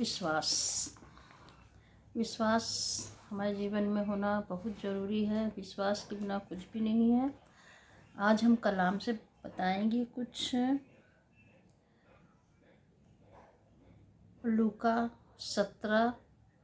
विश्वास विश्वास हमारे जीवन में होना बहुत ज़रूरी है। विश्वास के बिना कुछ भी नहीं है। आज हम कलाम से बताएंगे कुछ। लूका 17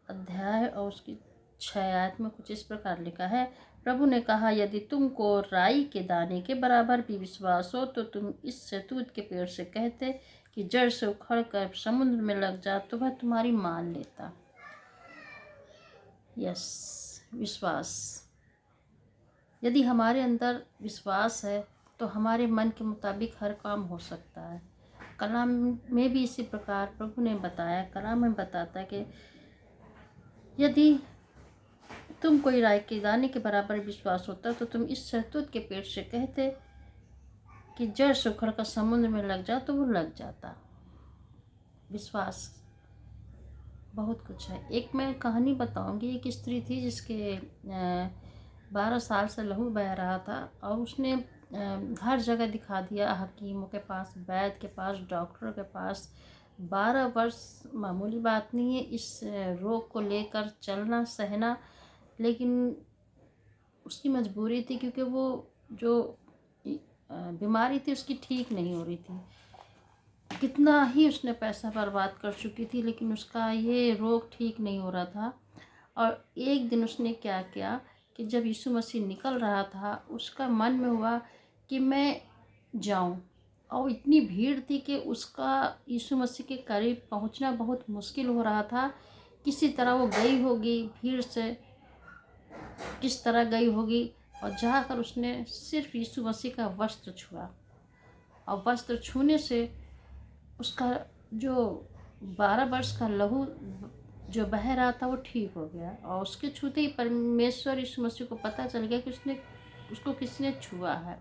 अध्याय और उसकी 6 आयत में कुछ इस प्रकार लिखा है। प्रभु ने कहा, यदि तुमको राई के दाने के बराबर भी विश्वास हो तो तुम इस शहतूत के पेड़ से कहते कि जड़ से उखड़ कर समुद्र में लग जा, तो वह तुम्हारी मान लेता। विश्वास। यदि हमारे अंदर विश्वास है तो हमारे मन के मुताबिक हर काम हो सकता है। कलाम में भी इसी प्रकार प्रभु ने बताया। कलाम में बताता है कि यदि तुम कोई राई के दाने के बराबर विश्वास होता तो तुम इस शहतूत के पेड़ से कहते कि जड़ से उखड़ कर समुद्र में लग जा, तो वो लग जाता। विश्वास बहुत कुछ है। एक मैं कहानी बताऊंगी। एक स्त्री थी जिसके 12 साल से लहू बह रहा था और उसने हर जगह दिखा दिया, हकीमों के पास, वैद्य के पास, डॉक्टर के पास। 12 वर्ष मामूली बात नहीं है इस रोग को लेकर चलना सहना, लेकिन उसकी मजबूरी थी क्योंकि वो जो बीमारी थी उसकी ठीक नहीं हो रही थी। कितना ही उसने पैसा बर्बाद कर चुकी थी लेकिन उसका ये रोग ठीक नहीं हो रहा था। और एक दिन उसने क्या किया कि जब यीशु मसीह निकल रहा था उसका मन में हुआ कि मैं जाऊं, और इतनी भीड़ थी कि उसका यीशु मसीह के करीब पहुंचना बहुत मुश्किल हो रहा था। किसी तरह वो गई होगी, भीड़ से किस तरह गई होगी, और जाकर उसने सिर्फ यीशु मसीह का वस्त्र छुआ। और वस्त्र छूने से उसका जो 12 वर्ष का लहू जो बह रहा था वो ठीक हो गया। और उसके छूते ही परमेश्वर यीशु मसीह को पता चल गया कि उसको किसने छुआ है।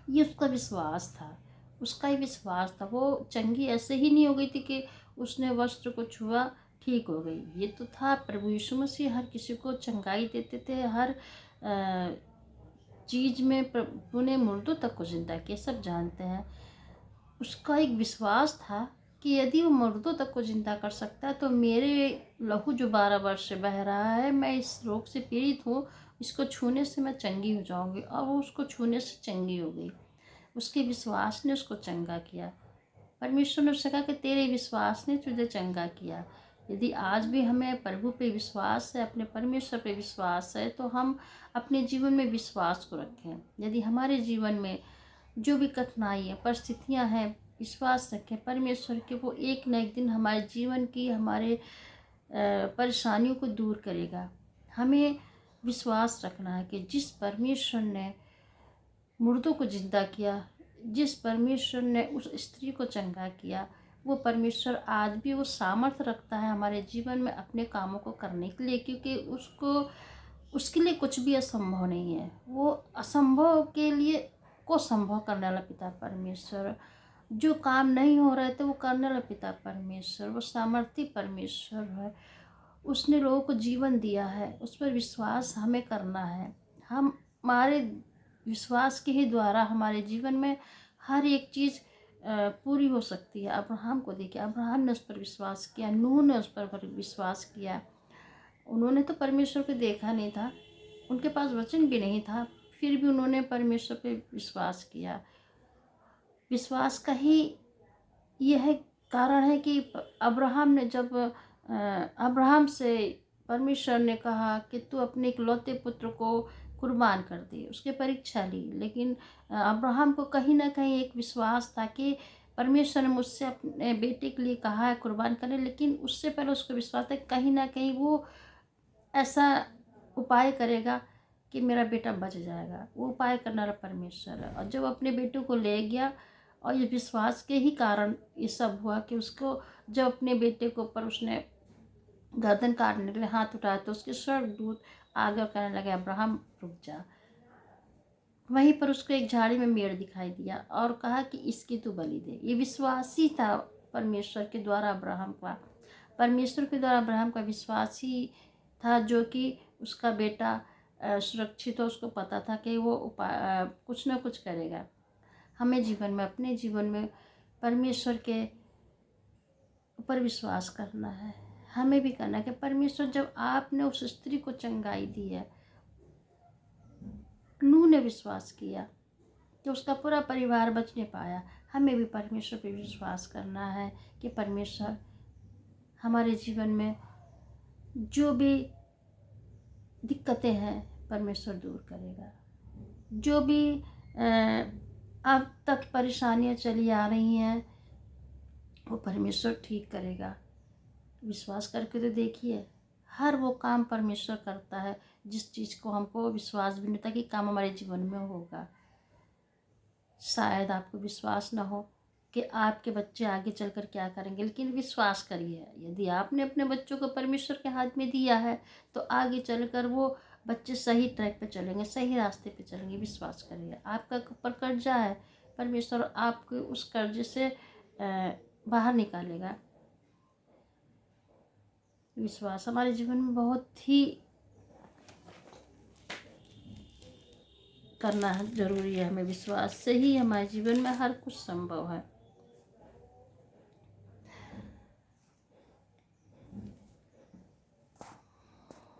ये उसका विश्वास था। उसका ही विश्वास था। वो चंगी ऐसे ही नहीं हो गई थी कि उसने वस्त्र को छुआ ठीक हो गई। ये तो था प्रभु यीशु मसीह हर किसी को चंगाई देते थे। हर चीज़ में प्रभु ने मुर्दों तक को जिंदा किया, सब जानते हैं। उसका एक विश्वास था कि यदि वो मुर्दों तक को जिंदा कर सकता है तो मेरे लहू जो 12 वर्ष से बह रहा है, मैं इस रोग से पीड़ित हूँ, इसको छूने से मैं चंगी हो जाऊंगी। और वो उसको छूने से चंगी हो गई। उसके विश्वास ने उसको चंगा किया। परमेश्वर ने उससे कहा कि तेरे विश्वास ने तुझे चंगा किया। यदि आज भी हमें प्रभु पे विश्वास है, अपने परमेश्वर पे विश्वास है, तो हम अपने जीवन में विश्वास को रखें। यदि हमारे जीवन में जो भी कठिनाई है, परिस्थितियां हैं, विश्वास रखें परमेश्वर के, वो एक न एक दिन हमारे जीवन की, हमारे परेशानियों को दूर करेगा। हमें विश्वास रखना है कि जिस परमेश्वर ने मुर्दों को जिंदा किया, जिस परमेश्वर ने उस स्त्री को चंगा किया, वो परमेश्वर आज भी वो सामर्थ्य रखता है हमारे जीवन में अपने कामों को करने के लिए, क्योंकि उसके लिए कुछ भी असंभव नहीं है। वो असंभव के लिए को संभव करने वाला पिता परमेश्वर, जो काम नहीं हो रहे थे वो करने वाला पिता परमेश्वर, वो सामर्थ्य परमेश्वर है। उसने लोगों को जीवन दिया है, उस पर विश्वास हमें करना है। हमारे विश्वास के ही द्वारा हमारे जीवन में हर एक चीज़ पूरी हो सकती है। अब्राहम को देखिए, अब्राहम ने उस पर विश्वास किया, नूह ने उस पर विश्वास किया। उन्होंने तो परमेश्वर को देखा नहीं था, उनके पास वचन भी नहीं था, फिर भी उन्होंने परमेश्वर पे विश्वास किया। विश्वास का ही यह कारण है कि अब्राहम ने जब अब्राहम से परमेश्वर ने कहा कि तू अपने इकलौते पुत्र को कुर्बान कर दे, उसके परीक्षा ली, लेकिन अब्राहम को कहीं ना कहीं एक विश्वास था कि परमेश्वर ने मुझसे अपने बेटे के लिए कहा है कुर्बान करने, लेकिन उससे पहले उसको विश्वास था कहीं ना कहीं वो ऐसा उपाय करेगा कि मेरा बेटा बच जाएगा। वो उपाय करने वाला परमेश्वर है। और जब अपने बेटे को ले गया, और ये विश्वास के ही कारण ये सब हुआ कि उसको जब अपने बेटे के ऊपर उसने गर्दन काटने के लिए हाथ उठाया तो उसके स्वर्गदूत आगे और कहने लगे, अब्राहम रुक जा। वहीं पर उसको एक झाड़ी में मेढ़ दिखाई दिया और कहा कि इसकी तू बलि दे। ये विश्वास ही था परमेश्वर के द्वारा अब्राहम का। परमेश्वर के द्वारा अब्राहम का विश्वास ही था जो कि उसका बेटा सुरक्षित हो। उसको पता था कि वो कुछ ना कुछ करेगा। हमें जीवन में, अपने जीवन में परमेश्वर के ऊपर विश्वास करना है, हमें भी करना है कि परमेश्वर जब आपने उस स्त्री को चंगाई दी है, नूह ने विश्वास किया कि उसका पूरा परिवार बच नहीं पाया, हमें भी परमेश्वर पे विश्वास करना है कि परमेश्वर हमारे जीवन में जो भी दिक्कतें हैं परमेश्वर दूर करेगा। जो भी अब तक परेशानियां चली आ रही हैं वो परमेश्वर ठीक करेगा। विश्वास करके तो देखिए, हर वो काम परमेश्वर करता है जिस चीज़ को हमको विश्वास भी नहीं था कि काम हमारे जीवन में होगा। शायद आपको विश्वास ना हो कि आपके बच्चे आगे चलकर क्या करेंगे, लेकिन विश्वास करिए, यदि आपने अपने बच्चों को परमेश्वर के हाथ में दिया है तो आगे चलकर वो बच्चे सही ट्रैक पे चलेंगे, सही रास्ते पे चलेंगे। विश्वास करिए। आपका ऊपर कर्जा है, परमेश्वर आपको उस कर्जे से बाहर निकालेगा। विश्वास हमारे जीवन में बहुत ही करना ज़रूरी है। हमें विश्वास से ही हमारे जीवन में हर कुछ संभव है।